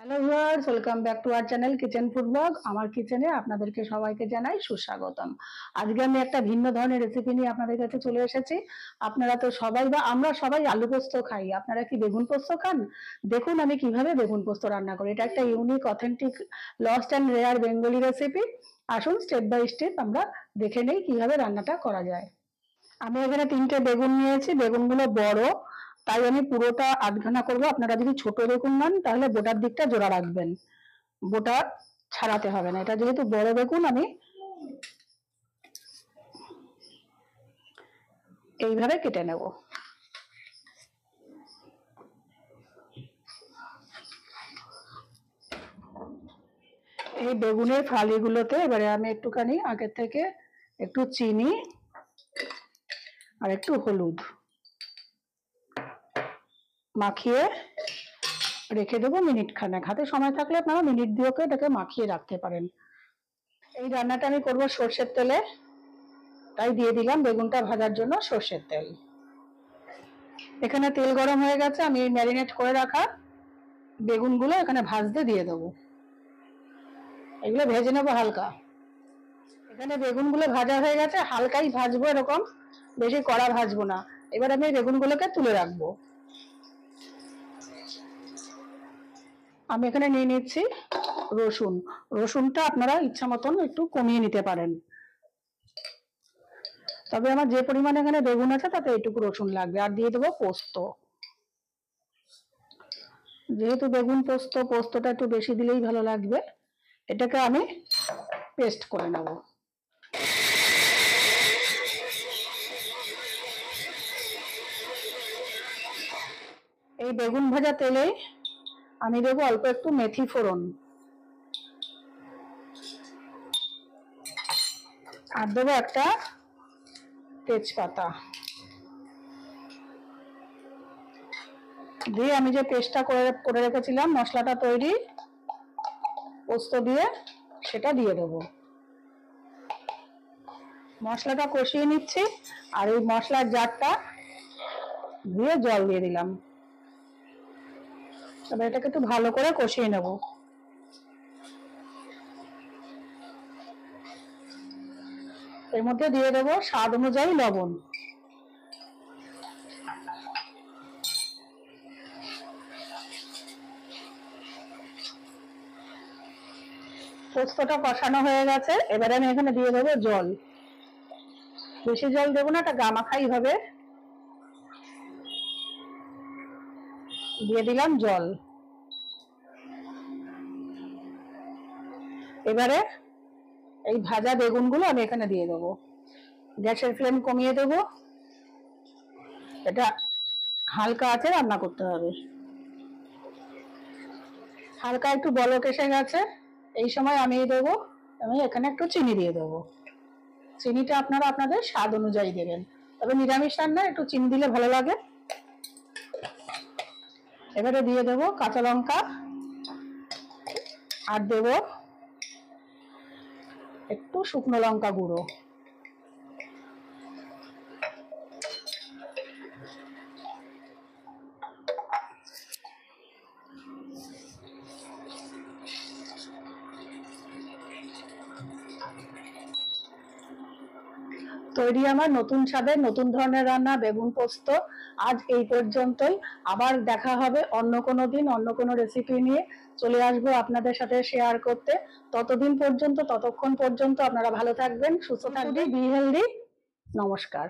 Hello viewers, welcome back to our channel kitchen food blog. আমার কিচেনে আপনাদেরকে সবাইকে জানাই সুস্বাগতম। আজকে আমি একটা ভিন্ন ধরনের রেসিপি নিয়ে আপনাদের কাছে চলে এসেছি। আপনারা তো সবাই বা আমরা সবাই আলু পোস্ত খাই, আপনারা কি বেগুন পোস্ত খান? দেখুন আমি কিভাবে বেগুন পোস্ত রান্না করি। এটা একটা unique, authentic, lost and rare Bengali recipe. আসুন স্টেপ বাই স্টেপ আমরা দেখে নেই কিভাবে রান্নাটা করা যায়। আমি এখানে 3টে বেগুন নিয়েছি, বেগুনগুলো বড়, তাই আমি পুরোটা আধখানা করবো। আপনারা যদি ছোট বেগুন নেন তাহলে বোটার দিকটা জোড়া রাখবেন, বোটা ছাড়াতে হবে না। এটা যেহেতু বড় বেগুন, আমি এইভাবে কেটে নেব। এই বেগুনের ফালিগুলোতে এবারে আমি একটুখানি আগে থেকে একটু চিনি আর একটু হলুদ মাখিয়ে রেখে দেবো মিনিট খানেক। হাতে সময় থাকলে আপনারা মিনিট দুয়েক এটাকে মাখিয়ে রাখতে পারেন। এই রান্নাটা আমি করবো সর্ষের তেলে, তাই দিয়ে দিলাম বেগুনটা ভাজার জন্য সর্ষের তেল। এখানে তেল গরম হয়ে গেছে, আমি ম্যারিনেট করে রাখা বেগুনগুলো এখানে ভাজতে দিয়ে দেবো। এগুলো ভেজে নেবো হালকা। এখানে বেগুনগুলো ভাজা হয়ে গেছে, হালকাই ভাজবো, এরকম বেশি কড়া ভাজবো না। এবার আমি বেগুনগুলোকে তুলে রাখবো। আমি এখানে নিয়ে নিচ্ছি রসুন। রসুনটা আপনারা ইচ্ছা মতন একটু কমিয়ে নিতে পারেন, তবে আমার যে পরিমাণে এখানে বেগুন আছে তাতে এইটুকু রসুন লাগবে। আর দিয়ে দেবো পোস্ত। যেহেতু বেগুন পোস্ত, পোস্তটা একটু বেশি দিলেই ভালো লাগবে। এটাকে আমি পেস্ট করে নেব। এই বেগুন ভাজা তেলে আমি দেবো অল্প একটু মেথি ফোড়ন, আর দেবো একটা তেজপাতা। দিয়ে আমি যে পেস্টটা করে রেখেছিলাম, মশলাটা তৈরি পোস্ত দিয়ে, সেটা দিয়ে দেবো। মশলাটা কষিয়ে নিচ্ছি, আর এই মশলার জারটা দিয়ে জল দিয়ে দিলাম। তবে এটাকে একটু ভালো করে কষিয়ে নেব। এর মধ্যে দিয়ে দেবো স্বাদ অনুযায়ী লবণ। পোস্তটা কষানো হয়ে গেছে, এবারে আমি এখানে দিয়ে দেবো জল। বেশি জল দেবো না, এটা গামাখাই হবে। দিয়ে দিলাম জল। এবারে এই ভাজা বেগুনগুলো আমি এখানে দিয়ে দেবো। গ্যাসের ফ্লেম কমিয়ে দেবো, এটা হালকা আছে রান্না করতে হবে। হালকা একটু বলক এসে গেছে, এই সময় আমি এখানে একটু চিনি দিয়ে দেবো। চিনিটা আপনারা আপনাদের স্বাদ অনুযায়ী দেবেন, তবে নিরামিষ রান্না একটু চিনি দিলে ভালো লাগে। এবারে দিয়ে দেবো কাঁচা লঙ্কা, আর দেবো একটু শুকনো লঙ্কা গুঁড়ো। তৈরি আমার নতুন স্বাদের, নতুন ধরনের রান্না বেগুন পোস্ত। আজ এই পর্যন্তই। আবার দেখা হবে অন্য কোনো দিন, অন্য কোনো রেসিপি নিয়ে চলে আসবো আপনাদের সাথে শেয়ার করতে। ততক্ষণ পর্যন্ত আপনারা ভালো থাকবেন, সুস্থ থাকবেন, বি হেলদি। নমস্কার।